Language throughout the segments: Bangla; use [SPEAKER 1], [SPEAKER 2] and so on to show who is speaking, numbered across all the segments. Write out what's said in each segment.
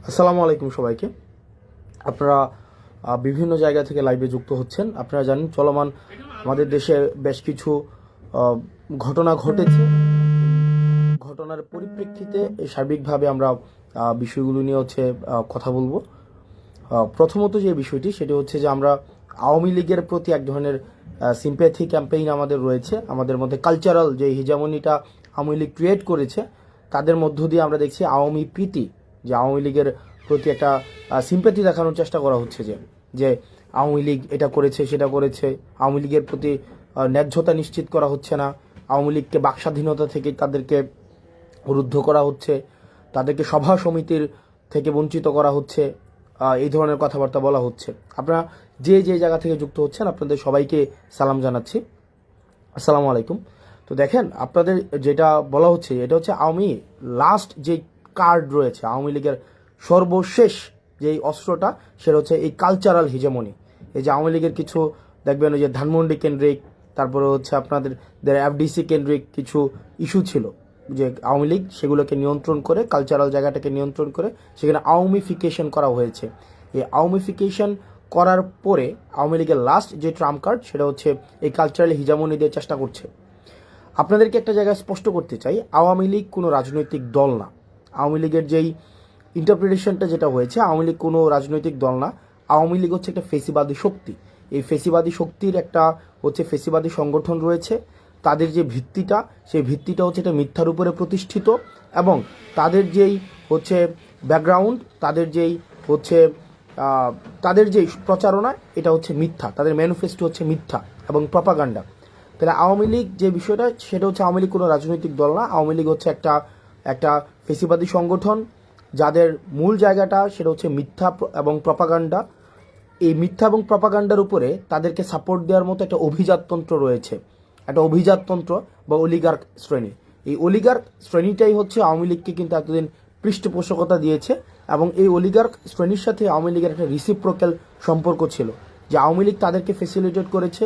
[SPEAKER 1] আসসালামু আলাইকুম সবাইকে। আপনারা বিভিন্ন জায়গা থেকে লাইভে যুক্ত হচ্ছেন। আপনারা জানেন চলমান আমাদের দেশে বেশ কিছু ঘটনা ঘটেছে। ঘটনার পরিপ্রেক্ষিতে সার্বিকভাবে আমরা বিষয়গুলো নিয়ে কথা বলবো। প্রথমত যে বিষয়টি সেটি হচ্ছে যে আমরা আওয়ামী লীগের প্রতি এক ধরনের সিম্প্যাথি ক্যাম্পেইন আমাদের রয়েছে। আমাদের মধ্যে কালচারাল যে হিজামনিটা আওয়ামী লীগ ক্রিয়েট করেছে, তাদের মধ্য দিয়ে আমরা দেখছি আওয়ামী প্রীতি, যে আওয়ামী লীগের প্রতি একটা সিম্প্যাথি দেখানোর চেষ্টা করা হচ্ছে, যে আওয়ামী লীগ এটা করেছে সেটা করেছে, আওয়ামী লীগের প্রতি ন্যায্যতা নিশ্চিত করা হচ্ছে না, আওয়ামী লীগকে বাকস্বাধীনতা থেকে তাদেরকে রুদ্ধ করা হচ্ছে, তাদেরকে সভা সমিতির থেকে বঞ্চিত করা হচ্ছে, এই ধরনের কথাবার্তা বলা হচ্ছে। আপনারা যে যে জায়গা থেকে যুক্ত হচ্ছেন আপনাদের সবাইকে সালাম জানাচ্ছি, আসসালামু আলাইকুম। তো দেখেন, আপনাদের যেটা বলা হচ্ছে এটা হচ্ছে আওয়ামী লাস্ট যে কার্ড রয়েছে, আওয়ামী লীগের সর্বশেষ যেই অস্ত্রটা, সেটা হচ্ছে এই কালচারাল হিজেমনি। এই যে আওয়ামী লীগের কিছু দেখবেন ওই যে ধানমন্ডি কেন্দ্রিক, তারপরে হচ্ছে আপনাদের এফডিসি কেন্দ্রিক কিছু ইস্যু ছিল, যে আওয়ামী লীগ সেগুলোকে নিয়ন্ত্রণ করে, কালচারাল জায়গাটাকে নিয়ন্ত্রণ করে সেখানে আওয়ামীফিকেশন করা হয়েছে। এই আওয়ামীফিকেশন করার পরে আওয়ামী লীগের লাস্ট যে ট্রাম্প কার্ড সেটা হচ্ছে এই কালচারাল হিজামনি দিয়ে চেষ্টা করছে। আপনাদেরকে একটা জায়গায় স্পষ্ট করতে চাই, আওয়ামী লীগ কোনো রাজনৈতিক দল না। আওয়ামী লীগের যেই ইন্টারপ্রিটেশনটা যেটা হয়েছে, আওয়ামী লীগ কোনো রাজনৈতিক দল না। আওয়ামী লীগ হচ্ছে একটা ফেসিবাদী শক্তি। এই ফেসিবাদী শক্তির একটা হচ্ছে ফেসিবাদী সংগঠন রয়েছে। তাদের যে ভিত্তিটা, সেই ভিত্তিটা হচ্ছে এটা মিথ্যার উপরে প্রতিষ্ঠিত, এবং তাদের যেই হচ্ছে ব্যাকগ্রাউন্ড, তাদের যেই প্রচারণা, এটা হচ্ছে মিথ্যা। তাদের ম্যানিফেস্টো হচ্ছে মিথ্যা এবং প্রপাগান্ডা। তাহলে আওয়ামী লীগ যে বিষয়টা, সেটা হচ্ছে আওয়ামী লীগ কোনো রাজনৈতিক দল না। আওয়ামী লীগ হচ্ছে একটা ফেসিবাদী সংগঠন, যাদের মূল জায়গাটা সেটা হচ্ছে মিথ্যা এবং প্রপাগান্ডা। এই মিথ্যা এবং প্রপাগান্ডার উপরে তাদেরকে সাপোর্ট দেওয়ার মতো একটা অভিজাততন্ত্র রয়েছে, একটা অভিজাততন্ত্র বা অলিগার্ক শ্রেণী। এই অলিগার্ক শ্রেণীটাই হচ্ছে আওয়ামী লীগকে কিন্তু এতদিন পৃষ্ঠপোষকতা দিয়েছে, এবং এই অলিগার্ক শ্রেণীর সাথে আওয়ামী লীগের একটা রিসিপ্রোক্যাল সম্পর্ক ছিল, যে আওয়ামী লীগ তাদেরকে ফেসিলিটেট করেছে।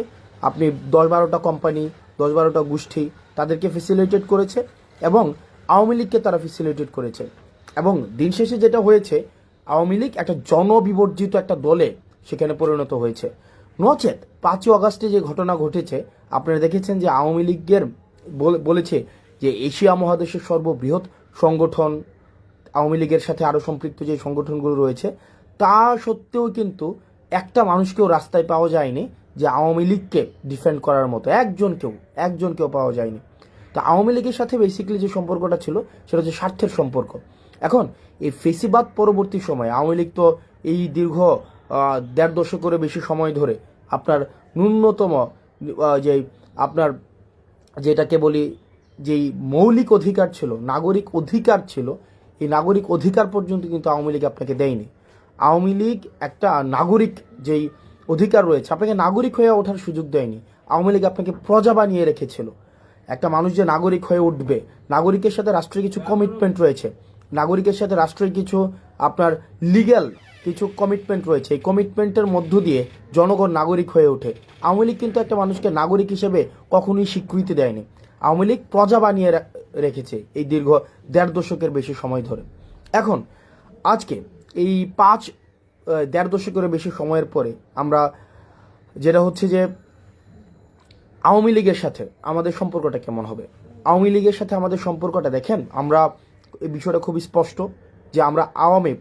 [SPEAKER 1] আপনি 10-12টা কোম্পানি, 10-12টা গোষ্ঠী তাদেরকে ফেসিলিটেট করেছে, এবং আওয়ামী লীগকে তারা ফেসিলিটেট করেছে। এবং দিন শেষে যেটা হয়েছে, আওয়ামী লীগ একটা জনবিবর্জিত একটা দলে সেখানে পরিণত হয়েছে। নচেত 5ই আগস্টে যে ঘটনা ঘটেছে, আপনারা দেখেছেন যে আওয়ামী লীগের বলেছে যে এশিয়া মহাদেশের সর্ববৃহৎ সংগঠন, আওয়ামী লীগের সাথে আরও সম্পৃক্ত যে সংগঠনগুলো রয়েছে, তা সত্ত্বেও কিন্তু একটা মানুষকেও রাস্তায় পাওয়া যায়নি যে আওয়ামী লীগকে ডিফেন্ড করার মতো একজনকেও পাওয়া যায়নি। তো আওয়ামী লীগের সাথে বেসিক্যালি যে সম্পর্কটা ছিল সেটা হচ্ছে স্বার্থের সম্পর্ক। এখন এই ফেসিবাদ পরবর্তী সময়ে আওয়ামী লীগ তো এই দীর্ঘ 1.5 দশকেরও বেশি সময় ধরে আপনার ন্যূনতম যে আপনার যেটাকে বলি যেই মৌলিক অধিকার ছিল, নাগরিক অধিকার ছিল, এই নাগরিক অধিকার পর্যন্ত কিন্তু আওয়ামী লীগ আপনাকে দেয়নি। আওয়ামী লীগ একটা নাগরিক যেই অধিকার রয়েছে, আপনাকে নাগরিক হয়ে ওঠার সুযোগ দেয়নি। আওয়ামী লীগ আপনাকে প্রজা বানিয়ে রেখেছিল। একটা মানুষ যে নাগরিক হয়ে উঠবে, নাগরিকের সাথে রাষ্ট্রের কিছু কমিটমেন্ট রয়েছে, নাগরিকের সাথে রাষ্ট্রের কিছু আপনার লিগ্যাল কিছু কমিটমেন্ট রয়েছে। এই কমিটমেন্টের মধ্য দিয়ে জনগণ নাগরিক হয়ে ওঠে। আওয়ামী লীগ কিন্তু একটা মানুষকে নাগরিক হিসেবে কখনোই স্বীকৃতি দেয়নি। আওয়ামী লীগ প্রজা বানিয়ে রেখেছে এই দীর্ঘ 1.5 দশকের বেশি সময় ধরে। এখন আজকে এই 1.5 দশকের বেশি সময়ের পরে আমরা যেটা হচ্ছে যে আওয়ামী লীগের সাথে আমাদের সম্পর্কটা কেমন হবে। আওয়ামী লীগের সাথে আমাদের সম্পর্কটা দেখেন, আমরা এই বিষয়টা খুবই স্পষ্ট যে আমরা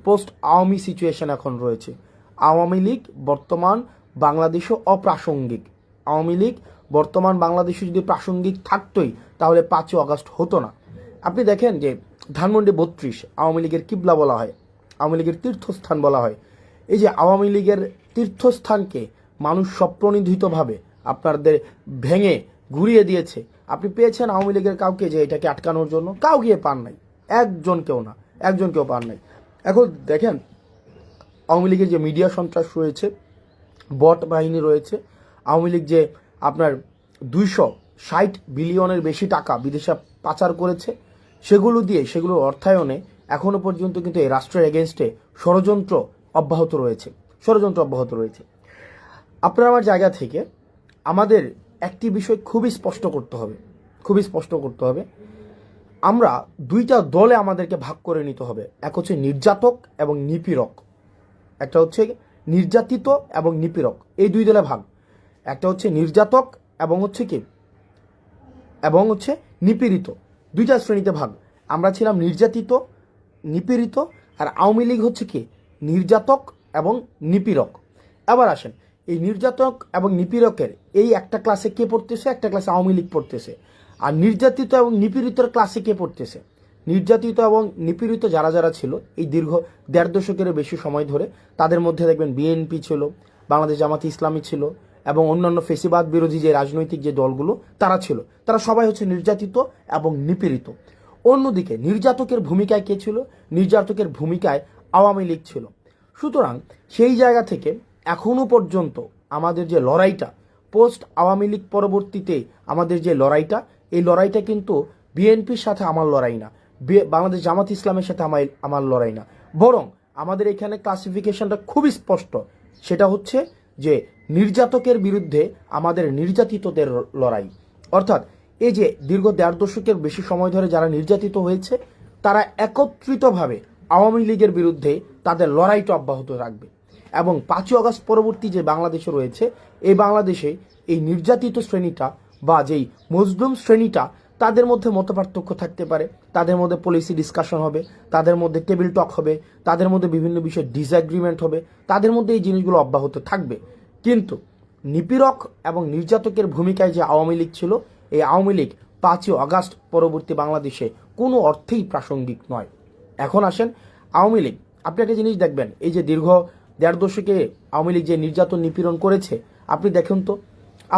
[SPEAKER 1] পোস্ট আওয়ামী সিচুয়েশন এখন রয়েছে। আওয়ামী লীগ বর্তমান বাংলাদেশও অপ্রাসঙ্গিক। আওয়ামী লীগ বর্তমান বাংলাদেশে যদি প্রাসঙ্গিক থাকতোই তাহলে 5ই আগস্ট হতো না। আপনি দেখেন যে ধানমন্ডি 32 আওয়ামী লীগের কিবলা বলা হয়, আওয়ামী লীগের তীর্থস্থান বলা হয়। এই যে আওয়ামী লীগের তীর্থস্থানকে মানুষ স্বপ্রণোদিতভাবে আপনাদের ভেঙে ঘুরিয়ে দিয়েছে। আপনি পেয়েছেন আওয়ামী লীগের কাউকে যে এটাকে আটকানোর জন্য? কাউকে পান নাই, একজনকেও পান নাই। এখন দেখেন আওয়ামী লীগের যে মিডিয়া সন্ত্রাস রয়েছে, বট বাহিনী রয়েছে, আওয়ামী লীগ যে আপনার 260 বিলিয়নের বেশি টাকা বিদেশে পাচার করেছে, সেগুলোর অর্থায়নে এখনো পর্যন্ত কিন্তু এই রাষ্ট্রের এগেনস্টে ষড়যন্ত্র অব্যাহত রয়েছে। আপনার আমার জায়গা থেকে আমাদের একটি বিষয় খুবই স্পষ্ট করতে হবে। আমরা দুইটা দলে আমাদেরকে ভাগ করে নিতে হবে। এক হচ্ছে নির্যাতক এবং নিপীড়ক, একটা হচ্ছে নির্যাতিত এবং নিপীড়ক, এই দুই দলে ভাগ। একটা হচ্ছে নির্যাতক এবং হচ্ছে নিপীড়িত, দুইটা শ্রেণীতে ভাগ। আমরা ছিলাম নির্যাতিত, নিপীড়িত, আর আওয়ামী লীগ হচ্ছে কি নির্যাতক এবং নিপীড়ক। এবার আসেন, এই নির্যাতক এবং নিপীড়কের এই একটা ক্লাসে কে পড়তেছে? একটা ক্লাসে আওয়ামী লীগ পড়তেছে। আর নির্যাতিত এবং নিপীড়িতের ক্লাসে কে পড়তেছে? নির্যাতিত এবং নিপীড়িত যারা যারা ছিল এই দীর্ঘ ১.৫ দশকের বেশি সময় ধরে, তাদের মধ্যে দেখবেন বিএনপি ছিল, বাংলাদেশ জামাতে ইসলামী ছিল, এবং অন্যান্য ফেসিবাদ বিরোধী যে রাজনৈতিক যে দলগুলো তারা ছিল, তারা সবাই হচ্ছে নির্যাতিত এবং নিপীড়িত। অন্যদিকে নির্যাতকের ভূমিকায় কে ছিল? নির্যাতকের ভূমিকায় আওয়ামী লীগ ছিল। সুতরাং সেই জায়গা থেকে এখনো পর্যন্ত আমাদের যে লড়াইটা, পোস্ট আওয়ামী লীগ পরবর্তীতে আমাদের যে লড়াইটা, এই লড়াইটা কিন্তু বিএনপির সাথে আমার লড়াই না, বাংলাদেশ জামাত ইসলামের সাথে আমার লড়াই না, বরং আমাদের এখানে ক্লাসিফিকেশনটা খুবই স্পষ্ট। সেটা হচ্ছে যে নির্যাতকের বিরুদ্ধে আমাদের নির্যাতিতদের লড়াই। অর্থাৎ এই যে দীর্ঘ ১.৫ দশকের বেশি সময় ধরে যারা নির্যাতিত হয়েছে, তারা একত্রিতভাবে আওয়ামী লীগের বিরুদ্ধে তাদের লড়াইটা অব্যাহত রাখবে। এবং ৫ই আগস্ট পরবর্তী যে বাংলাদেশে রয়েছে, এই বাংলাদেশে এই নির্যাতিত শ্রেণীটা বা যেই মজলুম শ্রেণীটা, তাদের মধ্যে মতপার্থক্য থাকতে পারে, তাদের মধ্যে পলিসি ডিসকাশন হবে, তাদের মধ্যে টেবিল টক হবে, তাদের মধ্যে বিভিন্ন বিষয়ে ডিসএগ্রিমেন্ট হবে, তাদের মধ্যে এই জিনিসগুলো অব্যাহত থাকবে। কিন্তু নিপীড়ক এবং নির্যাতকের ভূমিকায় যে আওয়ামী লীগ ছিল, এই আওয়ামী লীগ ৫ই আগস্ট পরবর্তী বাংলাদেশে কোনো অর্থেই প্রাসঙ্গিক নয়। এখন আসেন আওয়ামী লীগ, আপনি একটা জিনিস দেখবেন, এই যে দীর্ঘ ১.৫ দশকে আওয়ামী লীগ যে নির্যাতন নিপীড়ন করেছে, আপনি দেখুন তো,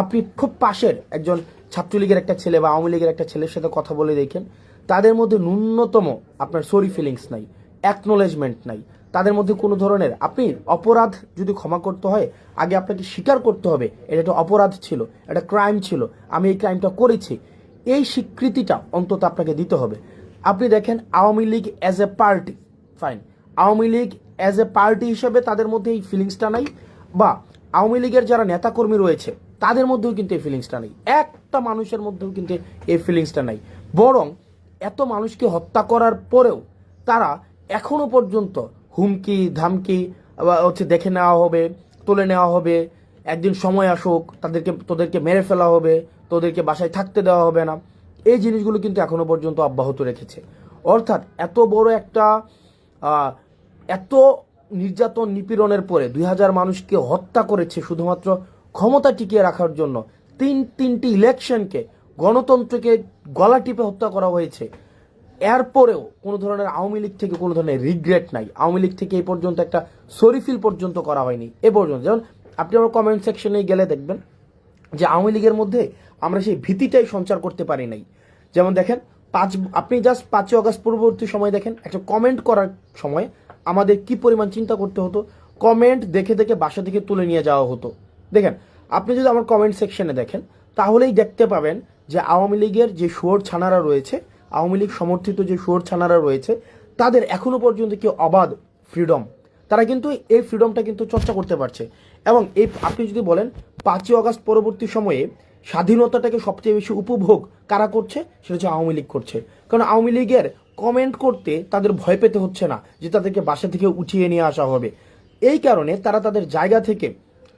[SPEAKER 1] আপনি খুব পাশের একজন ছাত্রলীগের একটা ছেলে বা আওয়ামী লীগের একটা ছেলের সাথে কথা বলে দেখেন, তাদের মধ্যে ন্যূনতম আপনার সরি ফিলিংস নাই, অ্যাকনোলেজমেন্ট নাই, তাদের মধ্যে কোনো ধরনের, আপনি অপরাধ যদি ক্ষমা করতে হয়, আগে আপনাকে স্বীকার করতে হবে এটা একটা অপরাধ ছিল, একটা ক্রাইম ছিল, আমি এই ক্রাইমটা করেছি, এই স্বীকৃতিটা অন্তত আপনাকে দিতে হবে। আপনি দেখেন Awami League as a party, fine, Awami League as a party হিসেবে তাদের মধ্যে এই ফিলিংসটা নাই, বা আওয়ামী লীগের যারা নেতাকর্মী রয়েছে তাদের মধ্যেও কিন্তু এই ফিলিংসটা নেই, একটা মানুষের মধ্যেও কিন্তু এই ফিলিংসটা নাই। বরং এত মানুষকে হত্যা করার পরেও তারা এখনো পর্যন্ত হুমকি ধামকি হচ্ছে দেখে নেওয়া হবে, তুলে নেওয়া হবে, একদিন সময় আসুক তোদেরকে মেরে ফেলা হবে, তোদেরকে বাসায় থাকতে দেওয়া হবে না, এই জিনিসগুলো কিন্তু এখনো পর্যন্ত অব্যাহত রেখেছে। অর্থাৎ এত বড় একটা এত নির্যাতন নিপীড়নের পরে ২০০০ মানুষকে হত্যা করেছে শুধুমাত্র ক্ষমতা টিকিয়ে রাখার জন্য, তিনটি ইলেকশনকে, গণতন্ত্রকে গলা টিপে হত্যা করা হয়েছে। এরপরেও কোনো ধরনের আওয়ামী লীগ থেকে কোনো ধরনের রিগ্রেট নাই, আওয়ামী লীগ থেকে এই পর্যন্ত একটা সরিফিল পর্যন্ত করা হয়নি এ পর্যন্ত। যেমন আপনি আমার কমেন্ট সেকশনে গেলে দেখবেন যে আওয়ামী লীগের মধ্যে আমরা সেই ভীতিটাই সঞ্চার করতে পারি নাই। যেমন দেখেন আপনি জাস্ট ৫ই আগস্ট পূর্ববর্তী সময় দেখেন, একটা কমেন্ট করার সময় আমাদের কি পরিমাণ চিন্তা করতে হতো, কমেন্ট দেখে দেখে বাসা থেকে তুলে নিয়ে যাওয়া হতো। দেখেন, আপনি যদি আমার কমেন্ট সেকশনে দেখেন তাহলেই দেখতে পাবেন যে আওয়ামী লীগের যে শুয়োর ছানারা রয়েছে, আওয়ামী লীগ সমর্থিত যে শুয়োর ছানারা রয়েছে, তাদের এখনো পর্যন্ত কি অবাধ ফ্রিডম, তারা কিন্তু এই ফ্রিডমটা কিন্তু চর্চা করতে পারছে। এবং এই আপনি যদি বলেন ৫ই আগস্ট পরবর্তী সময়ে স্বাধীনতাটাকে সবচেয়ে বেশি উপভোগ কারা করছে, সেটা হচ্ছে আওয়ামী লীগ করছে। কারণ আওয়ামী লীগের কমেন্ট করতে তাদের ভয় পেতে হচ্ছে না যে তাদেরকে বাসা থেকে উঠিয়ে নিয়ে আসা হবে। এই কারণে তারা তাদের জায়গা থেকে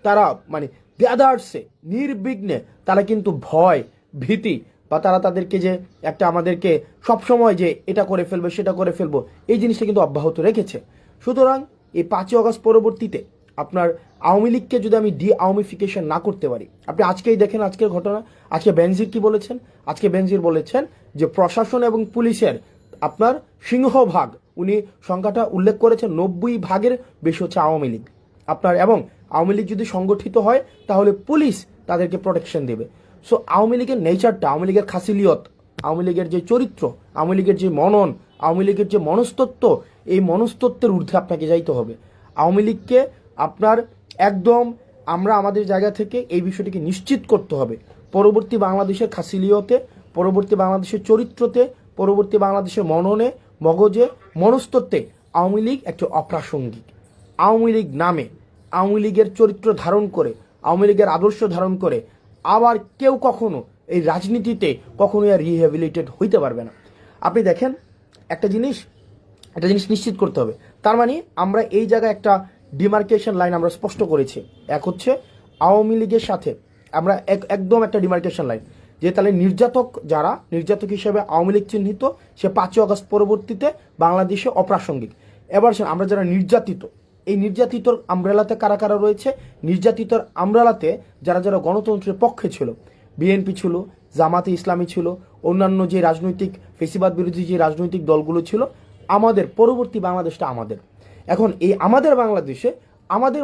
[SPEAKER 1] তারা মানে গ্যাদার্সে নির্বিঘ্নে তারা কিন্তু ভয় ভীতি বা তারা তাদেরকে যে একটা আমাদেরকে সবসময় যে এটা করে ফেলবো সেটা করে ফেলবো, এই জিনিসটা কিন্তু অব্যাহত রেখেছে। সুতরাং এই ৫ই আগস্ট পরবর্তীতে আপনার আওয়ামী লীগকে যদি আমি ডি আওয়ামিফিকেশন না করতে পারি, আপনি আজকেই দেখেন আজকের ঘটনা, আজকে বেনজির কি বলেছেন, আজকে বেনজির বলেছেন যে প্রশাসন এবং পুলিশের আপনার সিংহভাগ, উনি সংখ্যাটা উল্লেখ করেছেন ৯০% বেশি হচ্ছে আওয়ামী লীগ আপনার। এবং আওয়ামী লীগ যদি সংগঠিত হয় তাহলে পুলিশ তাদেরকে প্রোটেকশন দেবে। সো আওয়ামী লীগের নেচারটা, আওয়ামী লীগের খাসিলিয়ত, আওয়ামী লীগের যে চরিত্র, আওয়ামী লীগের যে মনন, আওয়ামী লীগের যে মনস্তত্ত্ব, এই মনস্তত্ত্বের ঊর্ধ্বে আপনাকে যাইতে হবে। আওয়ামী লীগকে আপনার একদম আমরা আমাদের জায়গা থেকে এই বিষয়টিকে নিশ্চিত করতে হবে, পরবর্তী বাংলাদেশের খাসিলিয়তে, পরবর্তী বাংলাদেশের চরিত্রতে, পরবর্তী বাংলাদেশের মননে, মগজে, মনস্তত্ত্বে আওয়ামী লীগ একটি অপ্রাসঙ্গিক। আওয়ামী লীগ নামে, আওয়ামী লীগের চরিত্র ধারণ করে, আওয়ামী লীগের আদর্শ ধারণ করে আবার কেউ কখনো এই রাজনীতিতে কখনোই আর রিহ্যাবিলিটেড হইতে পারবে না। আপনি দেখেন একটা জিনিস নিশ্চিত করতে হবে। তার মানে আমরা এই জায়গায় একটা ডিমার্কেশন লাইন আমরা স্পষ্ট করেছি। এক হচ্ছে আওয়ামী লীগের সাথে আমরা একদম একটা ডিমার্কেশন লাইন, যে তাহলে নির্যাতক হিসেবে আওয়ামী লীগ চিহ্নিত, সে 5ই আগস্ট পরবর্তীতে বাংলাদেশে অপ্রাসঙ্গিক। এবার আমরা যারা নির্যাতিত, এই নির্যাতিতর আমব্রেলাতে কারা কারা রয়েছে, নির্যাতিতর আমব্রেলাতে যারা যারা গণতন্ত্রের পক্ষে ছিল, বিএনপি ছিল, জামাতে ইসলামী ছিল, অন্যান্য যে রাজনৈতিক ফেসিবাদ বিরোধী যে রাজনৈতিক দলগুলো ছিল, আমাদের পরবর্তী বাংলাদেশটা আমাদের। এখন এই আমাদের বাংলাদেশে আমাদের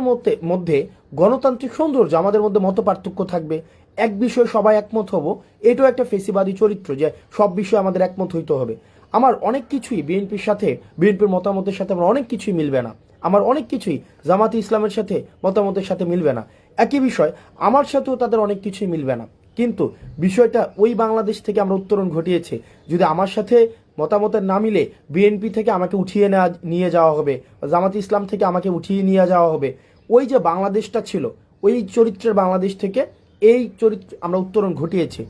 [SPEAKER 1] মধ্যে গণতান্ত্রিক সৌন্দর্য, আমাদের মধ্যে মত পার্থক্য থাকবে, এক বিষয়ে সবাই একমত হব, এটাও একটা ফেসিবাদী চরিত্র যে সব বিষয়ে আমাদের একমত হইতে হবে। আমার অনেক কিছুই বিএনপির মতামতের সাথে আমার অনেক কিছুই মিলবে না, আমার অনেক কিছুই জামাতে ইসলামের সাথে মতামতের সাথে মিলবে না, একই বিষয় আমার সাথেও তাদের অনেক কিছুই মিলবে না। কিন্তু বিষয়টা ওই বাংলাদেশ থেকে আমরা উত্তরণ ঘটিয়েছি। যদি আমার সাথে মতামতের না মিলে বিএনপি থেকে আমাকে উঠিয়ে নিয়ে যাওয়া হবে, জামাতে ইসলাম থেকে আমাকে উঠিয়ে নিয়ে যাওয়া হবে, ওই যে বাংলাদেশটা ছিল ওই চরিত্রের বাংলাদেশ থেকে এই চরিত্র আমরা উত্তরণ ঘটিয়েছি।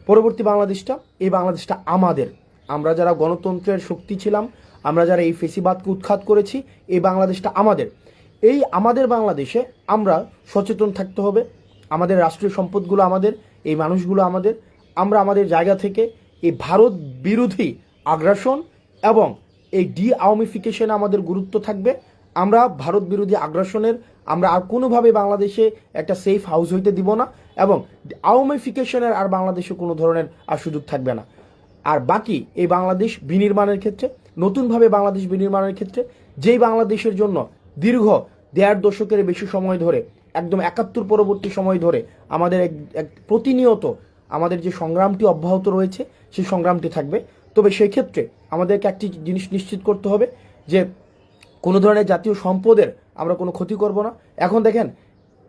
[SPEAKER 1] পরবর্তী বাংলাদেশটা, এই বাংলাদেশটা আমাদের। আমরা যারা গণতন্ত্রের শক্তি ছিলাম, আমরা যারা এই ফেসিবাদকে উৎখাত করেছি, এই বাংলাদেশটা আমাদের। এই আমাদের বাংলাদেশে আমরা সচেতন থাকতে হবে। আমাদের রাষ্ট্রীয় সম্পদগুলো আমাদের, এই মানুষগুলো আমাদের। আমরা আমাদের জায়গা থেকে এই ভারত বিরোধী আগ্রাসন এবং এই আওয়ামিফিকেশনে আমাদের গুরুত্ব থাকবে। আমরা ভারত বিরোধী আগ্রাসনের আমরা আর কোনোভাবে বাংলাদেশে একটা সেফ হাউস হইতে দিব না, এবং আওয়ামিফিকেশনের আর বাংলাদেশে কোনো ধরনের আর সুযোগ থাকবে না। আর বাকি এই বাংলাদেশ বিনির্মাণের ক্ষেত্রে, নতুনভাবে বাংলাদেশ বিনির্মাণের ক্ষেত্রে, যেই বাংলাদেশের জন্য দীর্ঘ 1.5 দশকের বেশি সময় ধরে, একদম 71 পরবর্তী সময় ধরে আমাদের প্রতিনিয়ত আমাদের যে সংগ্রামটি অব্যাহত রয়েছে, সেই সংগ্রামটি থাকবে। তবে সেই ক্ষেত্রে আমাদেরকে একটি জিনিস নিশ্চিত করতে হবে যে কোনো ধরনের জাতীয় সম্পদের আমরা কোনো ক্ষতি করব না। এখন দেখেন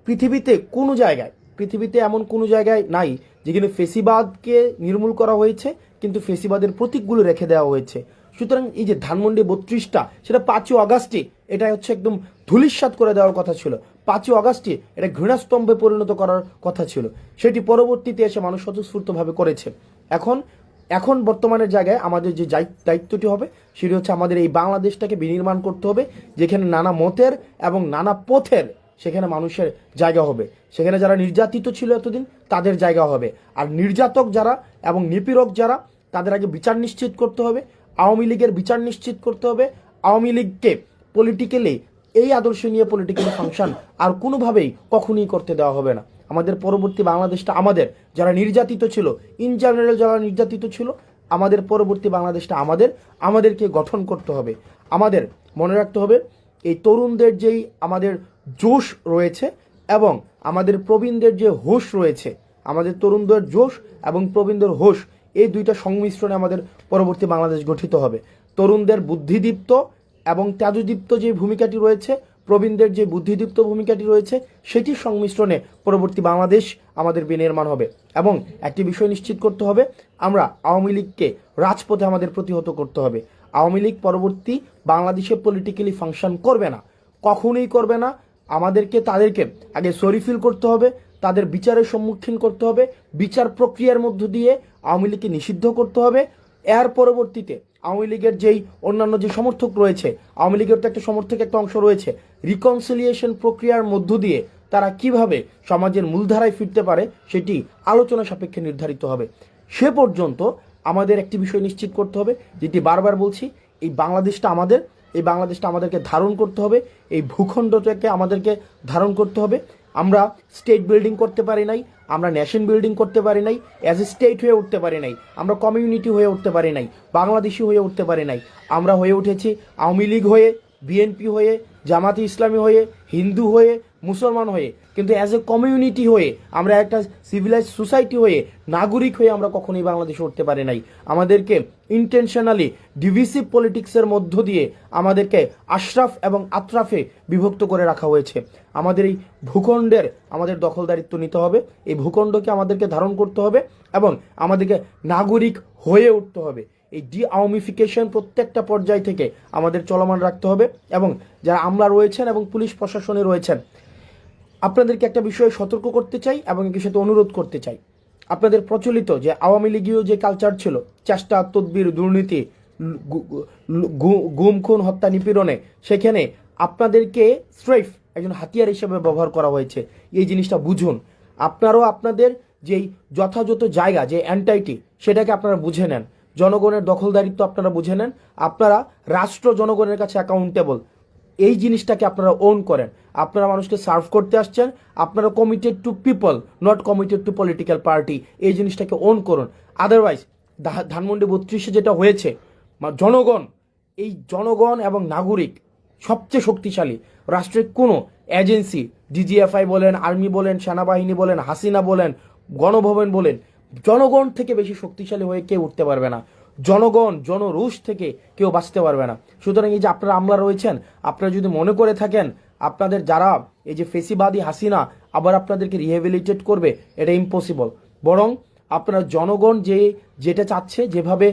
[SPEAKER 1] পৃথিবীতে এমন কোনো জায়গায় নাই যেখানে ফেসিবাদকে নির্মূল করা হয়েছে কিন্তু ফেসিবাদের প্রতীকগুলো রেখে দেওয়া হয়েছে। সুতরাং এই যে ধানমন্ডি 32টা, সেটা 5ই আগস্টে এটা হচ্ছে একদম ধূলিসাৎ করে দেওয়ার কথা ছিল। 5ই আগস্টে এটা ঘৃণাস্তম্ভে পরিণত করার কথা ছিল, সেটি পরবর্তীতে এসে মানুষ স্বতঃস্ফূর্তভাবে করেছে। এখন বর্তমানের জায়গায় আমাদের যে দায়িত্বটি হবে সেটি হচ্ছে আমাদের এই বাংলাদেশটাকে বিনির্মাণ করতে হবে, যেখানে নানা মতের এবং নানা পথের সেখানে মানুষের জায়গা হবে। সেখানে যারা নির্যাতিত ছিল এতদিন তাদের জায়গা হবে, আর নির্যাতক যারা এবং নিপীড়ক যারা, তাদের আগে বিচার নিশ্চিত করতে হবে। আওয়ামী লীগের বিচার নিশ্চিত করতে হবে। আওয়ামী লীগকে পলিটিক্যালি, এই আদর্শ নিয়ে পলিটিক্যালি ফাংশন আর কোনোভাবেই কখনোই করতে দেওয়া হবে না। আমাদের পরবর্তী বাংলাদেশটা আমাদের। যারা নির্যাতিত ছিল, ইন জেনারেল যারা নির্যাতিত ছিল, আমাদের পরবর্তী বাংলাদেশটা আমাদেরকে গঠন করতে হবে। আমাদের মনে রাখতে হবে এই তরুণদের যেই আমাদের জোশ রয়েছে এবং আমাদের প্রবীণদের যে হোশ রয়েছে, আমাদের তরুণদের জোশ এবং প্রবীণদের হোশ, এই দুইটা সংমিশ্রণে আমাদের পরবর্তী বাংলাদেশ গঠিত হবে। তরুণদের বুদ্ধিদীপ্ত এবং তেজদীপ্ত যে ভূমিকাটি রয়েছে, প্রবীণদের যে বুদ্ধিদীপ্ত ভূমিকাটি রয়েছে, সেটির সংমিশ্রণে পরবর্তী বাংলাদেশ আমাদের বিনির্মাণ হবে। এবং একটি বিষয় নিশ্চিত করতে হবে, আমরা আওয়ামী লীগকে রাজপথে আমাদের প্রতিহত করতে হবে। আওয়ামী লীগ পরবর্তী বাংলাদেশে পলিটিক্যালি ফাংশন করবে না, কখনোই করবে না। আমাদেরকে তাদেরকে আগে সরি ফিল করতে হবে, তাদের বিচারের সম্মুখীন করতে হবে, বিচার প্রক্রিয়ার মধ্য দিয়ে আওয়ামী লীগকে নিষিদ্ধ করতে হবে। এর পরবর্তীতে আওয়ামী লীগের যেই অন্যান্য যে সমর্থক রয়েছে, আওয়ামী লীগের তো একটা অংশ রয়েছে, রিকনসিলিয়েশন প্রক্রিয়ার মধ্য দিয়ে তারা কিভাবে সমাজের মূলধারায় ফিরতে পারে সেটি আলোচনা সাপেক্ষে নির্ধারিত হবে। সে পর্যন্ত আমাদের একটি বিষয় নিশ্চিত করতে হবে, যেটি বারবার বলছি, এই বাংলাদেশটা আমাদের। এই বাংলাদেশটা আমাদেরকে ধারণ করতে হবে, এই ভূখণ্ডটাকে আমাদেরকে ধারণ করতে হবে। আমরা স্টেট বিল্ডিং করতে পারি নাই, আমরা নেশন বিল্ডিং করতে পারি নাই, অ্যাজ এ স্টেট হয়ে উঠতে পারি নাই, আমরা কমিউনিটি হয়ে উঠতে পারি নাই, বাংলাদেশি হয়ে উঠতে পারি নাই। আমরা হয়ে উঠেছি আওয়ামী লীগ হয়ে, বিএনপি হয়ে, জামাতে ইসলামী হয়ে, হিন্দু হয়ে, মুসলমান হয়ে, কিন্তু অ্যাজ এ কমিউনিটি হয়ে, আমরা একটা সিভিলাইজ সোসাইটি হয়ে, নাগরিক হয়ে আমরা কখনোই বাংলাদেশে উঠতে পারি নাই। আমাদেরকে ইন্টেনশনালি ডিভিসিভ পলিটিক্সের মধ্য দিয়ে আমাদেরকে আশরাফ এবং আতরাফে বিভক্ত করে রাখা হয়েছে। আমাদের এই ভূখণ্ডের আমাদের দখলদারিত্ব নিতে হবে, এই ভূখণ্ডকে আমাদেরকে ধারণ করতে হবে এবং আমাদেরকে নাগরিক হয়ে উঠতে হবে। এই আওয়ামিফিকেশন প্রত্যেকটা পর্যায় থেকে আমাদের চলমান রাখতে হবে। এবং যারা আমলা রয়েছেন এবং পুলিশ প্রশাসনে রয়েছেন, আপনাদেরকে একটা বিষয়ে সতর্ক করতে চাই এবং একই সাথে অনুরোধ করতে চাই, আপনাদের প্রচলিত যে আওয়ামী লীগীয় যে কালচার ছিল, চেষ্টা, তদবির, দুর্নীতি, গুম, খুন, হত্যা, নিপীড়নে, সেখানে আপনাদেরকে স্ট্রেফ একজন হাতিয়ার হিসেবে ব্যবহার করা হয়েছে। এই জিনিসটা বুঝুন। আপনারাও আপনাদের যেই যথাযথ জায়গা, যে এন্টাইটি, সেটাকে আপনারা বুঝে নেন। জনগণের দখলদারিত্ব আপনারা বুঝে নেন। আপনারা রাষ্ট্র জনগণের কাছে অ্যাকাউন্টেবল, এই জিনিসটাকে আপনারা ওন করেন। আপনারা মানুষকে সার্ভ করতে আসছেন, আপনারা committed two people, not committed two political party. এই জিনিসটাকে ওন করুন। আদারওয়াইজ ধানমন্ডি 32-এ যেটা হয়েছে, জনগণ, এই জনগণ এবং নাগরিক সবচেয়ে শক্তিশালী। রাষ্ট্রের কোনো এজেন্সি, ডিজিএফআই বলেন, আর্মি বলেন, সেনাবাহিনী বলেন, হাসিনা বলেন, গণভবন বলেন, জনগণ থেকে বেশি শক্তিশালী হয়ে কেউ উঠতে পারবে না। জনগণ, জনরোষ থেকে কেউ বাঁচতে পারবে না। সুতরাং এই যে আপনারা আমলা রয়েছেন, আপনারা যদি মনে করে থাকেন আপনাদের যারা এই যে ফেসিবাদী হাসিনা আবার আপনাদেরকে রিহেবিলিটেট করবে, এটা ইম্পসিবল। বরং আপনারা জনগণ যেটা চাচ্ছে, যেভাবে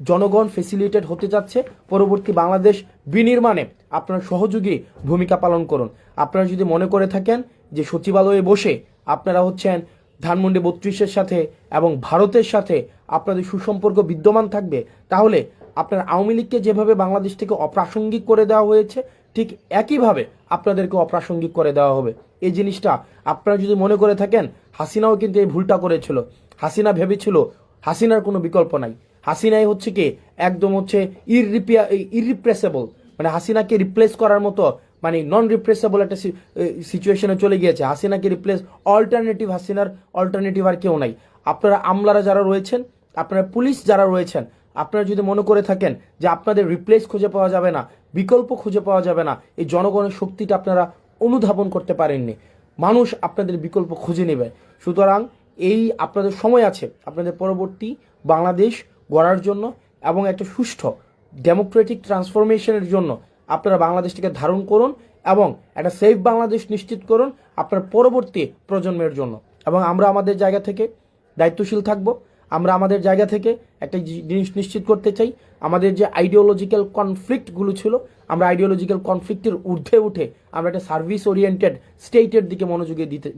[SPEAKER 1] জনগণ ফেসিলিটেট হতে চাচ্ছে, পরবর্তী বাংলাদেশ বিনির্মাণে আপনারা সহযোগী ভূমিকা পালন করুন। আপনারা যদি মনে করে থাকেন যে সচিবালয়ে বসে আপনারা হচ্ছেন ধানমন্ডি 32-এর সাথে এবং ভারতের সাথে আপনাদের সুসম্পর্ক বিদ্যমান থাকবে, তাহলে আপনার আওয়ামী লীগকে যেভাবে বাংলাদেশ থেকে অপ্রাসঙ্গিক করে দেওয়া হয়েছে, ঠিক একইভাবে আপনাদেরকে অপ্রাসঙ্গিক করে দেওয়া হবে। এই জিনিসটা আপনারা যদি মনে করে থাকেন, হাসিনাও কিন্তু এই ভুলটা করেছিল। হাসিনা ভেবেছিল হাসিনার কোনো বিকল্প নাই। হাসিনাই হচ্ছে কি একদম হচ্ছে ইররিপ্রেসেবল, মানে হাসিনাকে রিপ্লেস করার মতো, মানে নন রিপ্লেসেবল একটা সিচুয়েশনে চলে গিয়েছে। হাসিনাকে রিপ্লেস, অল্টারনেটিভ, হাসিনার অল্টারনেটিভ আর কেউ নাই। আপনারা আমলারা যারা রয়েছেন, আপনারা পুলিশ যারা রয়েছেন, আপনারা যদি মনে করে থাকেন যে আপনাদের রিপ্লেস খুঁজে পাওয়া যাবে না, বিকল্প খুঁজে পাওয়া যাবে না, এই জনগণের শক্তিটা আপনারা অনুধাবন করতে পারেননি। মানুষ আপনাদের বিকল্প খুঁজে নেবে। সুতরাং এই আপনাদের সময় আছে আপনাদের পরবর্তী বাংলাদেশ গড়ার জন্য এবং একটা সুষ্ঠু ডেমোক্রেটিক ট্রান্সফরমেশনের জন্য। আপনারা বাংলাদেশটিকে ধারণ করুন এবং একটা সেফ বাংলাদেশ নিশ্চিত করুন আপনার পরবর্তী প্রজন্মের জন্য। এবং আমরা আমাদের জায়গা থেকে দায়িত্বশীল থাকব। আমরা আমাদের জায়গা থেকে একটা জিনিস নিশ্চিত করতে চাই, আমাদের যে আইডিওলজিক্যাল কনফ্লিক্টগুলো ছিল, আমরা আইডিওলজিক্যাল কনফ্লিক্টের ঊর্ধ্বে উঠে আমরা একটা সার্ভিস ওরিয়েন্টেড স্টেটের দিকে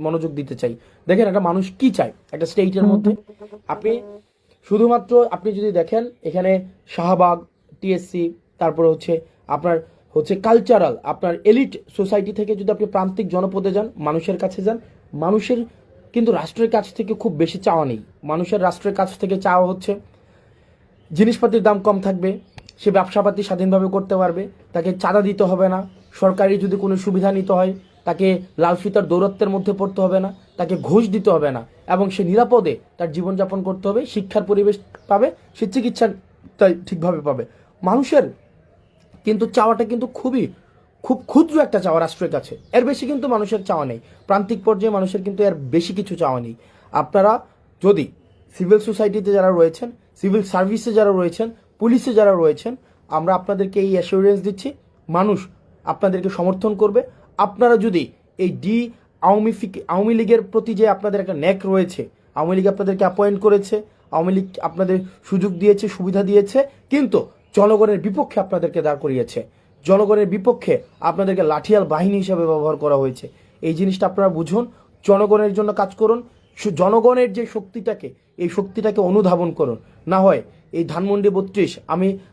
[SPEAKER 1] মনোযোগ দিতে চাই। দেখেন একটা মানুষ কি চায় একটা স্টেটের মধ্যে। আপনি শুধুমাত্র আপনি যদি দেখেন এখানে শাহবাগ, টিএসসি, তারপরে হচ্ছে আপনার হচ্ছে কালচারাল, আপনার এলিট সোসাইটি থেকে যদি আপনি প্রান্তিক জনপদে যান, মানুষের কাছে যান, মানুষের কিন্তু রাষ্ট্রের কাছ থেকে খুব বেশি চাওয়া নেই। মানুষের রাষ্ট্রের কাছ থেকে চাওয়া হচ্ছে জিনিসপাতির দাম কম থাকবে, সে ব্যবসাপাতি স্বাধীনভাবে করতে পারবে, তাকে চাঁদা দিতে হবে না, সরকারি যদি কোনো সুবিধা নিতে হয় তাকে লাল ফিতার দৌরত্বের মধ্যে পড়তে হবে না, তাকে ঘুষ দিতে হবে না, এবং সে নিরাপদে তার জীবনযাপন করতে হবে, শিক্ষার পরিবেশ পাবে, সে চিকিৎসা ঠিকভাবে পাবে। মানুষের কিন্তু চাওয়াটা কিন্তু খুব ক্ষুদ্র একটা চাওয়া রাষ্ট্রের কাছে, এর বেশি কিন্তু মানুষের চাওয়া নেই। প্রান্তিক পর্যায়ে মানুষের কিন্তু এর বেশি কিছু চাওয়া নেই। আপনারা যদি সিভিল সোসাইটিতে যারা রয়েছেন, সিভিল সার্ভিসে যারা রয়েছেন, পুলিশে যারা রয়েছেন, আমরা আপনাদেরকে এই অ্যাসিওরেন্স দিচ্ছি, মানুষ আপনাদেরকে সমর্থন করবে। আপনারা যদি এই আওয়ামী লীগের প্রতি যে আপনাদের একটা ন্যাক রয়েছে, আওয়ামী লীগ আপনাদেরকে অ্যাপয়েন্ট করেছে, আওয়ামী লীগ আপনাদের সুযোগ দিয়েছে, সুবিধা দিয়েছে, কিন্তু জনগণের বিপক্ষে আপনাদেরকে দাঁড় করিয়েছে, জনগণের বিপক্ষে আপনাদেরকে লাঠিয়াল বাহিনী হিসাবে ব্যবহার করা হয়েছে। এই জিনিসটা আপনারা বুঝুন, জনগণের জন্য কাজ করুন, জনগণের যে শক্তিটাকে, এই শক্তিটাকে অনুধাবন করুন। না হয় এই ধানমন্ডি 32,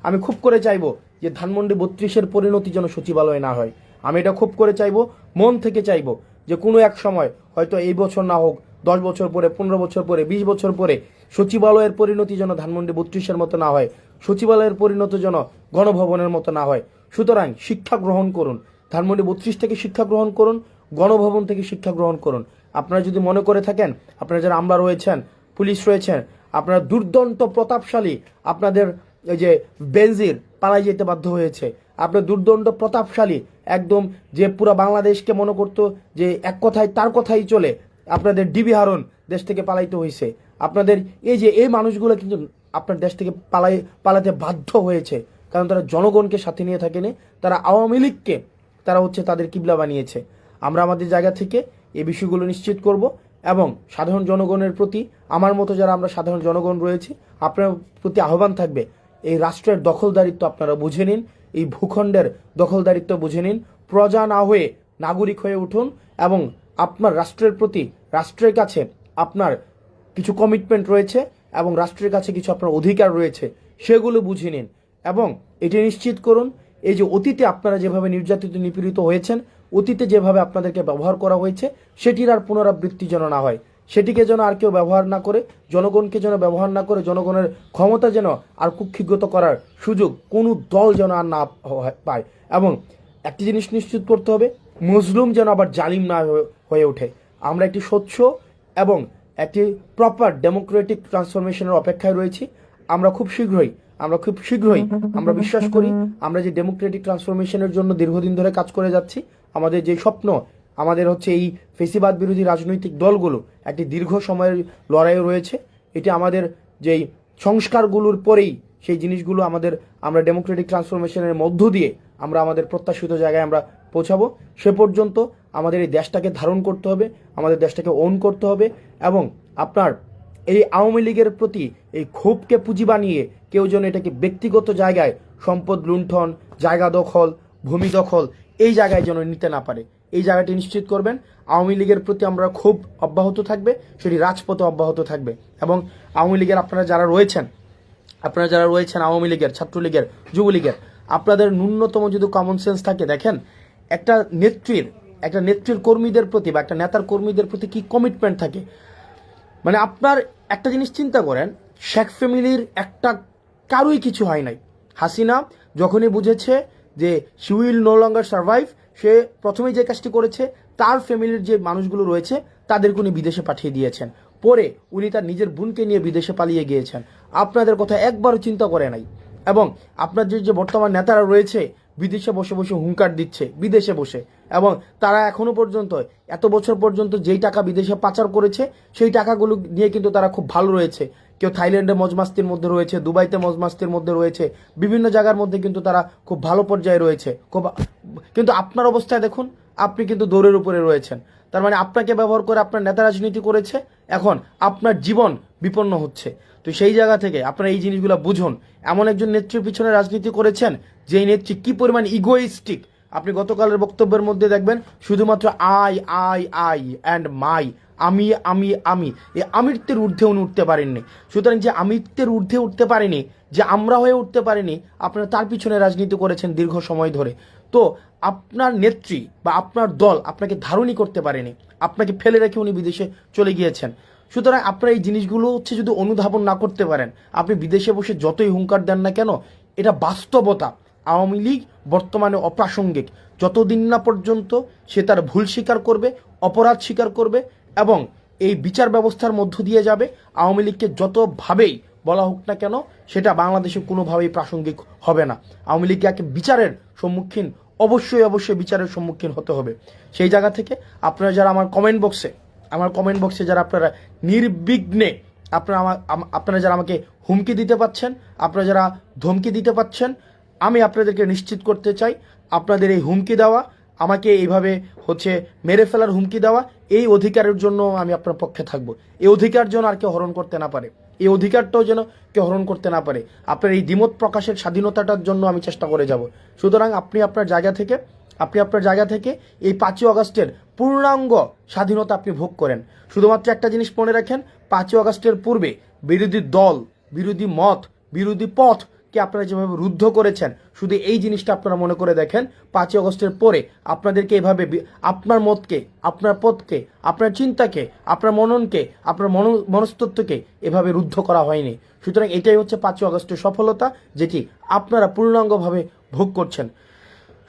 [SPEAKER 1] আমি খুব করে চাইবো যে ধানমন্ডি 32-এর পরিণতি যেন সচিবালয় না হয়। আমি এটা খুব করে চাইবো, মন থেকে চাইবো যে কোনো এক সময়, হয়তো এই বছর না হোক, 10 বছর পরে, 15 বছর পরে, 20 বছর পরে, সচিবালয়ের পরিণতি যেন ধানমন্ডি 32-এর মতো না হয়, সচিবালয়ের পরিণতি যেন গণভবনের মতো না হয়। সুতরাং শিক্ষা গ্রহণ করুন, ধানমন্ডি 32 থেকে শিক্ষা গ্রহণ করুন, গণভবন থেকে শিক্ষা গ্রহণ করুন। আপনারা যদি মনে করে থাকেন, আপনারা যারা আমলা রয়েছেন, পুলিশ রয়েছেন, আপনারা দুর্দান্ত প্রতাপশালী, আপনাদের এই যে বেনজির পালাই যেতে বাধ্য হয়েছে, আপনার দুর্দণ্ড প্রতাপশালী, একদম যে পুরো বাংলাদেশকে মনে করতো যে এক কথায় তার কথাই চলে, আপনাদের ডিবি হারুন দেশ থেকে পালাইতে হয়েছে। আপনাদের এই মানুষগুলো কিন্তু আপনার দেশ থেকে পালাতে বাধ্য হয়েছে, কারণ তারা জনগণকে সাথে নিয়ে থাকেনি, তারা আওয়ামী লীগকে তারা হচ্ছে তাদের কিবলা বানিয়েছে। আমরা আমাদের জায়গা থেকে এই বিষয়গুলো নিশ্চিত করব এবং সাধারণ জনগণের প্রতি, আমার মতো যারা আমরা সাধারণ জনগণ রয়েছি, আপনার প্রতি আহ্বান থাকবে, এই রাষ্ট্রের দখলদারিত্ব আপনারা বুঝে নিন, এই ভূখণ্ডের দখলদারিত্ব বুঝে নিন, প্রজা না হয়ে নাগরিক হয়ে উঠুন এবং আপনার রাষ্ট্রের প্রতি, রাষ্ট্রের কাছে আপনার কিছু কমিটমেন্ট রয়েছে এবং রাষ্ট্রের কাছে কিছু আপনার অধিকার রয়েছে, সেগুলো বুঝে নিন এবং এটি নিশ্চিত করুন এই যে অতীতে আপনারা যেভাবে নির্যাতিত নিপীড়িত হয়েছেন, অতীতে যেভাবে আপনাদেরকে ব্যবহার করা হয়েছে, সেটির আর পুনরাবৃত্তি যেন না হয়, সেটিকে যেন আর কেউ ব্যবহার না করে, জনগণকে যেন ব্যবহার না করে, জনগণের ক্ষমতা যেন আর কুক্ষিগত করার সুযোগ কোনো দল যেন আর না পায়। এবং একটি জিনিস নিশ্চিত করতে হবে, মজলুম যেন আবার জালিম না হয়ে ওঠে। আমরা একটি স্বচ্ছ এবং একটি প্রপার ডেমোক্রেটিক ট্রান্সফরমেশনের অপেক্ষায় রয়েছি। আমরা খুব শীঘ্রই আমরা বিশ্বাস করি আমরা যে ডেমোক্রেটিক ট্রান্সফরমেশনের জন্য দীর্ঘদিন ধরে কাজ করে যাচ্ছি, আমাদের যে স্বপ্ন, আমাদের হচ্ছে এই ফেসিবাদ বিরোধী রাজনৈতিক দলগুলো একটি দীর্ঘ সময়ের লড়াই রয়েছে। এটি আমাদের যেই সংস্কারগুলোর পরেই সেই জিনিসগুলো আমরা ডেমোক্রেটিক ট্রান্সফরমেশনের মধ্য দিয়ে আমরা আমাদের প্রত্যাশিত জায়গায় আমরা পৌঁছাবো। সে পর্যন্ত আমাদের এই দেশটাকে ধারণ করতে হবে, আমাদের দেশটাকে ওন করতে হবে এবং আপনার এই আওয়ামী লীগের প্রতি এই ক্ষোভকে পুঁজি বানিয়ে কেউ যেন এটাকে ব্যক্তিগত জায়গায় সম্পদ লুণ্ঠন, জায়গা দখল, ভূমি দখল এই জায়গায় যেন নিতে না পারে, এই জায়গাটি নিশ্চিত করবেন। আওয়ামী লীগের প্রতি আমরা ক্ষোভ অব্যাহত থাকবে, সেটি রাজপথে অব্যাহত থাকবে এবং আওয়ামী লীগের আপনারা যারা রয়েছেন আওয়ামী লীগের, ছাত্রলীগের, যুবলীগের, আপনাদের ন্যূনতম যদি কমন সেন্স থাকে, দেখেন একটা নেত্রীর কর্মীদের প্রতি বা একটা নেতার কর্মীদের প্রতি কি কমিটমেন্ট থাকে। মানে আপনার একটা জিনিস চিন্তা করেন, শেখ ফ্যামিলির একটা কারোই কিছু হয় নাই। হাসিনা যখনই বুঝেছে যে she will no longer survive, সে প্রথমেই যে কাজটি করেছে তার ফ্যামিলির যে মানুষগুলো রয়েছে তাদেরকে উনি বিদেশে পাঠিয়ে দিয়েছেন। পরে উনি তার নিজের বোনকে নিয়ে বিদেশে পালিয়ে গিয়েছেন, আপনাদের কথা একবারও চিন্তা করে নাই। এবং আপনার যে বর্তমান নেতারা রয়েছে বিদেশে বসে বসে হুঙ্কার দিচ্ছে, বিদেশে বসে, এবং তারা এখনো পর্যন্ত এত বছর পর্যন্ত যেই টাকা বিদেশে পাচার করেছে সেই টাকাগুলো নিয়ে কিন্তু তারা খুব ভালো রয়েছে। কেউ থাইল্যান্ডে মজমাস্তির মধ্যে রয়েছে, দুবাইতে মজমাস্তির মধ্যে রয়েছে, বিভিন্ন জায়গার মধ্যে কিন্তু তারা খুব ভালো পর্যায়ে রয়েছে। কিন্তু আপনার অবস্থায় দেখুন, আপনি কিন্তু দৌড়ের উপরে রয়েছেন। তার মানে আপনাকে ব্যবহার করে আপনার নেতা রাজনীতি করেছে, এখন আপনার জীবন বিপন্ন হচ্ছে। তো সেই জায়গা থেকে আপনারা এই জিনিসগুলো বুঝুন। এমন একজন নেত্রীর পিছনে রাজনীতি করেছেন যেই নেত্রী কি পরিমাণ ইগোইস্টিক। আপনি গতকালের বক্তব্যের মধ্যে দেখবেন শুধুমাত্র আই অ্যান্ড মাই, আমি এই আমিত্বের ঊর্ধ্বে উনি উঠতে পারেননি। সুতরাং যে আমিত্বের ঊর্ধ্বে উঠতে পারেনি, যে আমরা হয়ে উঠতে পারেনি, আপনারা তার পিছনে রাজনীতি করেছেন দীর্ঘ সময় ধরে। তো আপনার নেত্রী বা আপনার দল আপনাকে ধারণই করতে পারেনি, আপনাকে ফেলে রেখে উনি বিদেশে চলে গিয়েছেন। সুতরাং আপনারা এই জিনিসগুলো হচ্ছে যদি অনুধাবন না করতে পারেন, আপনি বিদেশে বসে যতই হুঙ্কার দেন না কেন, এটা বাস্তবতা। আওয়ামী লীগ বর্তমানে অপ্রাসঙ্গিক যতদিন না পর্যন্ত সে তার ভুল স্বীকার করবে, অপরাধ স্বীকার করবে এবং এই বিচার ব্যবস্থার মধ্য দিয়ে যাবে। আওয়ামী লীগকে যতভাবেই বলা হোক না কেন, সেটা বাংলাদেশে কোনোভাবেই প্রাসঙ্গিক হবে না। আওয়ামী লীগকে একে বিচারের সম্মুখীন অবশ্যই বিচারের সম্মুখীন হতে হবে। সেই জায়গা থেকে আপনারা যারা আমার কমেন্ট বক্সে যারা আপনারা নির্বিঘ্নে আপনারা যারা আমাকে হুমকি দিতে পাচ্ছেন, আপনারা যারা ধমকি দিতে পাচ্ছেন, আমি আপনাদেরকে নিশ্চিত করতে চাই আপনাদের এই হুমকি দেওয়া, আমাকে এইভাবে হচ্ছে মেরে ফেলার হুমকি দেওয়া, এই অধিকারের জন্য আমি আপনার পক্ষে থাকবো। এই অধিকার যেন আর কেউ হরণ করতে না পারে, এই অধিকারটাও যেন কেউ হরণ করতে না পারে। আপনার এই দ্বিমত প্রকাশের স্বাধীনতাটার জন্য আমি চেষ্টা করে যাব। সুতরাং আপনি আপনার জায়গা থেকে এই 5ই আগস্টের পূর্ণাঙ্গ স্বাধীনতা আপনি ভোগ করেন। শুধুমাত্র একটা জিনিস মনে রাখেন, 5ই আগস্টের পূর্বে বিরোধী দল, বিরোধী মত, বিরোধী পথকে আপনারা যেভাবে রুদ্ধ করেছেন, শুধু এই জিনিসটা আপনারা মনে করে দেখেন, 5ই আগস্টের পরে আপনাদেরকে এভাবে আপনার মতকে, আপনার পথকে, আপনার চিন্তাকে, আপনার মননকে, আপনার মনস্তত্ত্বকে এভাবে রুদ্ধ করা হয়নি। সুতরাং এটাই হচ্ছে 5ই আগস্টের সফলতা, যেটি আপনারা পূর্ণাঙ্গভাবে ভোগ করছেন।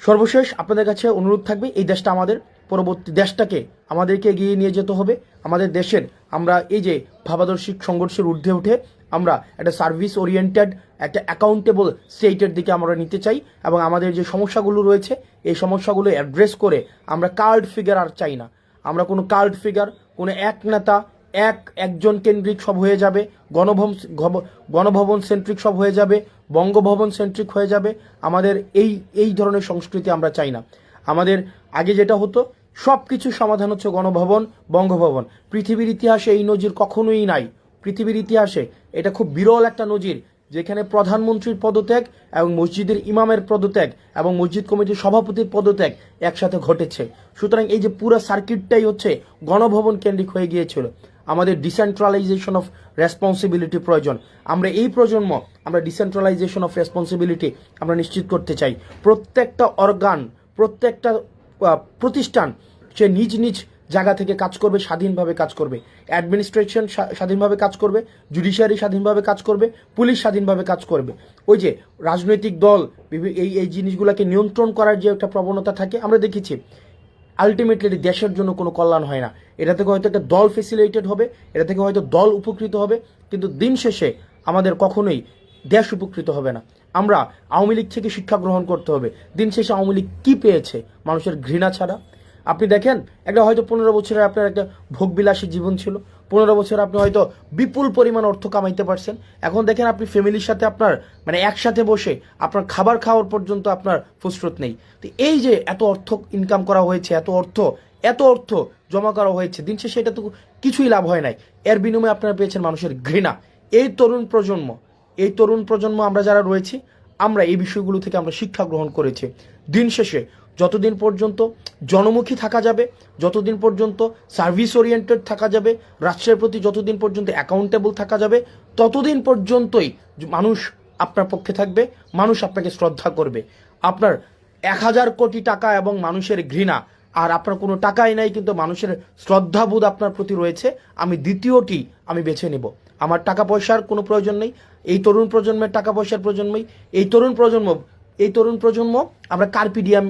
[SPEAKER 1] সর্বশেষ আপনাদের কাছে অনুরোধ থাকবে, এই দেশটা আমাদের, পরবর্তী দেশটাকে আমাদেরকে এগিয়ে নিয়ে যেতে হবে। আমাদের দেশের আমরা এই যে ভাবাদর্শিক সংঘর্ষের ঊর্ধ্বে উঠে আমরা একটা সার্ভিস ওরিয়েন্টেড, একটা অ্যাকাউন্টেবল স্টেটের দিকে আমরা নিতে চাই এবং আমাদের যে সমস্যাগুলো রয়েছে এই সমস্যাগুলো অ্যাড্রেস করে আমরা কাল্ট ফিগার আর চাই না। আমরা কোনো কাল্ট ফিগার, কোনো এক নেতা, একজন কেন্দ্রিক সব হয়ে যাবে, গণভবন সেন্ট্রিক সব হয়ে যাবে, বঙ্গভবন সেন্ট্রিক হয়ে যাবে। আমাদের এই ধরনের সংস্কৃতি আমরা চাই না। আমাদের আগে যেটা হতো, সব কিছু সমাধান হচ্ছে গণভবন, বঙ্গভবন। পৃথিবীর ইতিহাসে এই নজির কখনোই নাই। পৃথিবীর ইতিহাসে এটা খুব বিরল একটা নজির, যেখানে প্রধানমন্ত্রীর পদত্যাগ এবং মসজিদের ইমামের পদত্যাগ এবং মসজিদ কমিটির সভাপতির পদত্যাগ একসাথে ঘটেছে। সুতরাং এই যে পুরো সার্কিটটাই হচ্ছে গণভবন কেন্দ্রিক হয়ে গিয়েছিল। আমাদের ডিসেন্ট্রালাইজেশন অফ রেসপন্সিবিলিটি প্রয়োজন। আমরা এই প্রজন্ম আমরা ডিসেন্ট্রালাইজেশন অফ রেসপন্সিবিলিটি আমরা নিশ্চিত করতে চাই। প্রত্যেকটা অর্গান, প্রত্যেকটা প্রতিষ্ঠান সে নিজ নিজ জায়গা থেকে কাজ করবে, স্বাধীনভাবে কাজ করবে। অ্যাডমিনিস্ট্রেশন স্বাধীনভাবে কাজ করবে, জুডিশিয়ারি স্বাধীনভাবে কাজ করবে, পুলিশ স্বাধীনভাবে কাজ করবে। ওই যে রাজনৈতিক দল এই জিনিসগুলোকে নিয়ন্ত্রণ করার যে একটা প্রবণতা থাকে, আমরা দেখেছি আলটিমেটলি দেশের জন্য কোনো কল্যাণ হয় না। এটা থেকে হয়তো একটা দল ফেসিলিটেড হবে, এটা থেকে হয়তো দল উপকৃত হবে, কিন্তু দিন শেষে আমাদের কখনোই দেশ উপকৃত হবে না। আমরা আওয়ামী লীগ থেকে শিক্ষা গ্রহণ করতে হবে। দিন শেষে আওয়ামী লীগ কী পেয়েছে? মানুষের ঘৃণা ছাড়া। আপনি দেখেন, একটা হয়তো 15 বছরের আপনার একটা ভোগবিলাসী জীবন ছিল, 15 বছর আপনি হয়তো বিপুল পরিমাণ অর্থ কামাইতে পারছেন। এখন দেখেন আপনি ফ্যামিলির সাথে আপনার একসাথে বসে আপনার খাবার খাওয়ার পর্যন্ত আপনার ফুসরত নেই। তো এই যে এত অর্থ ইনকাম করা হয়েছে, এত অর্থ জমা করা হয়েছে, দিন শেষে এটা তো কিছুই লাভ হয় নাই। এর বিনিময়ে আপনারা পেয়েছেন মানুষের ঘৃণা। এই তরুণ প্রজন্ম আমরা যারা রয়েছি, আমরা এই বিষয়গুলো থেকে আমরা শিক্ষা গ্রহণ করেছি। দিন শেষে যতদিন পর্যন্ত জনমুখী থাকা যাবে, যতদিন পর্যন্ত সার্ভিস ওরিয়েন্টেড থাকা যাবে, রাষ্ট্রের প্রতি যতদিন পর্যন্ত অ্যাকাউন্টেবল থাকা যাবে, ততদিন পর্যন্তই মানুষ আপনার পক্ষে থাকবে, মানুষ আপনাকে শ্রদ্ধা করবে। আপনার 1000 কোটি টাকা এবং মানুষের ঘৃণা, আর আপনার কোনো টাকাই নাই কিন্তু মানুষের শ্রদ্ধাবোধ আপনার প্রতি রয়েছে, আমি দ্বিতীয়টি আমি বেছে নেব। আমার টাকা পয়সার কোনো প্রয়োজন নেই, এই তরুণ প্রজন্মের টাকা পয়সার প্রয়োজন নেই। এই তরুণ প্রজন্ম আমরা কার্পিডিয়াম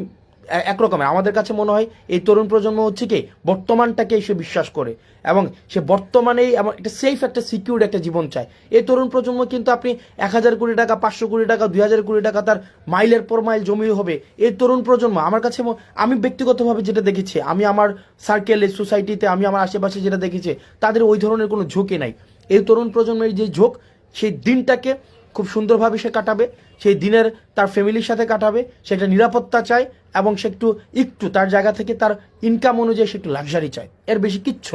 [SPEAKER 1] একরকমের। আমাদের কাছে মনে হয় এই তরুণ প্রজন্ম হচ্ছে কি বর্তমানটাকে সে বিশ্বাস করে এবং সে বর্তমানেই একটা সেফ, একটা সিকিউর একটা জীবন চায়। এই তরুণ প্রজন্ম কিন্তু আপনি 1000 কোটি টাকা, 500 কোটি টাকা, 2000 কোটি টাকা তার মাইলের পর মাইল জমি হবে। এই তরুণ প্রজন্ম আমার কাছে, আমি ব্যক্তিগতভাবে যেটা দেখেছি, আমি আমার সার্কেলে, সোসাইটিতে, আমি আমার আশেপাশে যেটা দেখেছি, তাদের ওই ধরনের কোনো ঝোঁকই নাই। এই তরুণ প্রজন্মের যে ঝোঁক, সেই দিনটাকে খুব সুন্দরভাবে সে কাটাবে, সেই দিনের তার ফ্যামিলির সাথে কাটাবে, সেটা নিরাপত্তা চায় এবং সে একটু তার জায়গা থেকে তার ইনকাম অনুযায়ী সে একটু লাক্সারি চায়। এর বেশি কিচ্ছু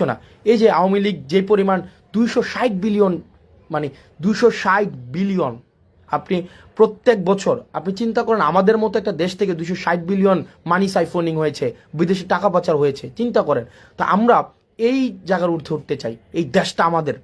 [SPEAKER 1] না। এই যে আওয়ামী লীগ যে পরিমাণ 260 বিলিয়ন, 260 বিলিয়ন, আপনি প্রত্যেক বছর আপনি চিন্তা করেন, আমাদের মতো একটা দেশ থেকে 260 বিলিয়ন মানি সাইফোনিং হয়েছে, বিদেশে টাকা পাচার হয়েছে, চিন্তা করেন। তা আমরা এই জায়গার ঊর্ধ্বে উঠতে চাই। এই দেশটা আমাদের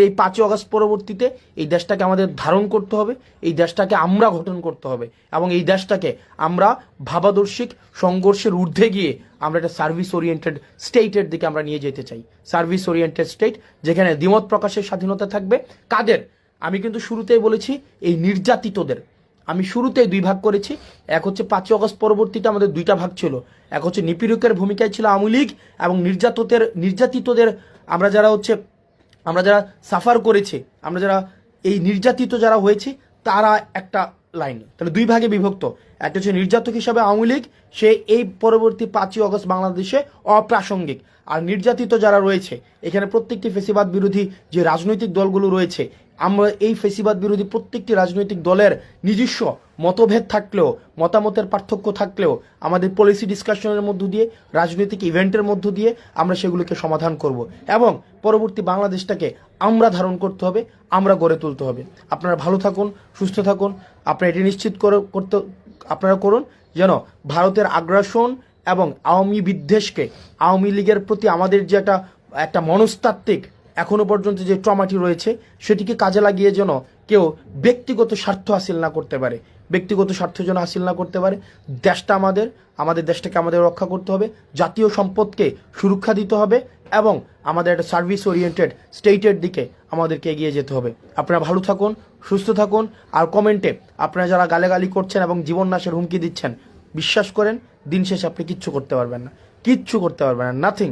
[SPEAKER 1] এই 5ই আগস্ট পরবর্তীতে এই দেশটাকে আমাদের ধারণ করতে হবে, এই দেশটাকে আমরা গঠন করতে হবে এবং এই দেশটাকে আমরা ভাবাদর্শিক সংঘর্ষের ঊর্ধ্বে গিয়ে আমরা একটা সার্ভিস ওরিয়েন্টেড স্টেটের দিকে আমরা নিয়ে যেতে চাই। সার্ভিস ওরিয়েন্টেড স্টেট, যেখানে দ্বিমত প্রকাশের স্বাধীনতা থাকবে। কাদের? আমি কিন্তু শুরুতেই বলেছি, এই নির্যাতিতদের আমি শুরুতেই 2 ভাগ করেছি। এক হচ্ছে 5ই আগস্ট পরবর্তীতে আমাদের 2টা ভাগ ছিল। এক হচ্ছে নিপীড়কের ভূমিকায় ছিল আওয়ামী লীগ এবং নির্যাতিতদের আমরা যারা সাফার করেছি, আমরা যারা এই নির্যাতিত যারা হয়েছি, তারা একটা লাইন। তাহলে 2 ভাগে বিভক্ত। একটা হচ্ছে নির্যাতক হিসাবে আওয়ামী লীগ, সে এই পরবর্তী 5ই আগস্ট বাংলাদেশে অপ্রাসঙ্গিক। আর নির্যাতিত যারা রয়েছে, এখানে প্রত্যেকটি ফেসিবাদ বিরোধী যে রাজনৈতিক দলগুলো রয়েছে, আমরা এই ফেসিবাদ বিরোধী প্রত্যেকটি রাজনৈতিক দলের নিজস্ব মতভেদ থাকলেও, মতামতের পার্থক্য থাকলেও, আমাদের পলিসি ডিসকাশনের মধ্য দিয়ে, রাজনৈতিক ইভেন্টের মধ্য দিয়ে আমরা সেগুলোকে সমাধান করব এবং পরবর্তী বাংলাদেশটাকে আমরা ধারণ করতে হবে, আমরা গড়ে তুলতে হবে। আপনারা ভালো থাকুন, সুস্থ থাকুন। আপনারা এটি নিশ্চিত আপনারা করুন যেন ভারতের আগ্রাসন এবং আওয়ামী বিদ্বেষকে, আওয়ামী লীগের প্রতি আমাদের যে একটা মনস্তাত্ত্বিক এখনো পর্যন্ত যে ট্রমাটি রয়েছে, সেটিকে কাজে লাগিয়ে যেন কেউ ব্যক্তিগত স্বার্থ হাসিল না করতে পারে, দেশটা আমাদের দেশটাকে আমাদের রক্ষা করতে হবে, জাতীয় সম্পদকে সুরক্ষা দিতে হবে এবং আমাদের একটা সার্ভিস ওরিয়েন্টেড স্টেটের দিকে আমাদেরকে এগিয়ে যেতে হবে। আপনারা ভালো থাকুন, সুস্থ থাকুন। আর কমেন্টে আপনারা যারা গালাগালি করছেন এবং জীবন নাশের হুমকি দিচ্ছেন, বিশ্বাস করেন দিন শেষে আপনি কিচ্ছু করতে পারবেন না, নাথিং।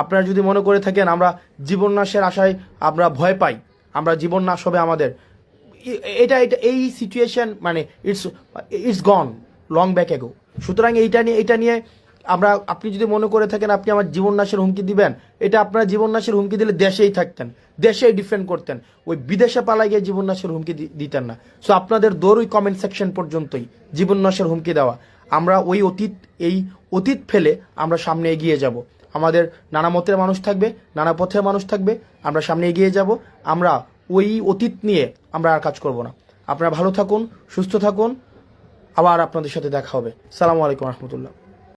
[SPEAKER 1] আপনারা যদি মনে করে থাকেন আমরা জীবন নাশের আশায় আমরা ভয় পাই, আমরা জীবন নাশ হবে আমাদের, এই situation it's gone long back এগো। সুতরাং এইটা নিয়ে আপনি যদি মনে করে থাকেন আপনি আমার জীবন নাশের হুমকি দিবেন, এটা আপনারা জীবন নাশের হুমকি দিলে দেশেই থাকতেন, দেশেই ডিফেন্ড করতেন, ওই বিদেশে পালাই গিয়ে জীবন নাশের হুমকি দিতেন না। সো আপনাদের দৌড় ওই কমেন্ট সেকশন পর্যন্তই জীবন নাশের হুমকি দেওয়া। আমরা এই অতীত ফেলে আমরা সামনে এগিয়ে যাব। আমাদের নানা মতের মানুষ থাকবে, নানা পথের মানুষ থাকবে, আমরা সামনে এগিয়ে যাব। আমরা ওই অতীত নিয়ে আমরা আর কাজ করব না। আপনারা ভালো থাকুন, সুস্থ থাকুন। আবার আপনাদের সাথে দেখা হবে। আসসালামু আলাইকুম রহমতুল্লাহ।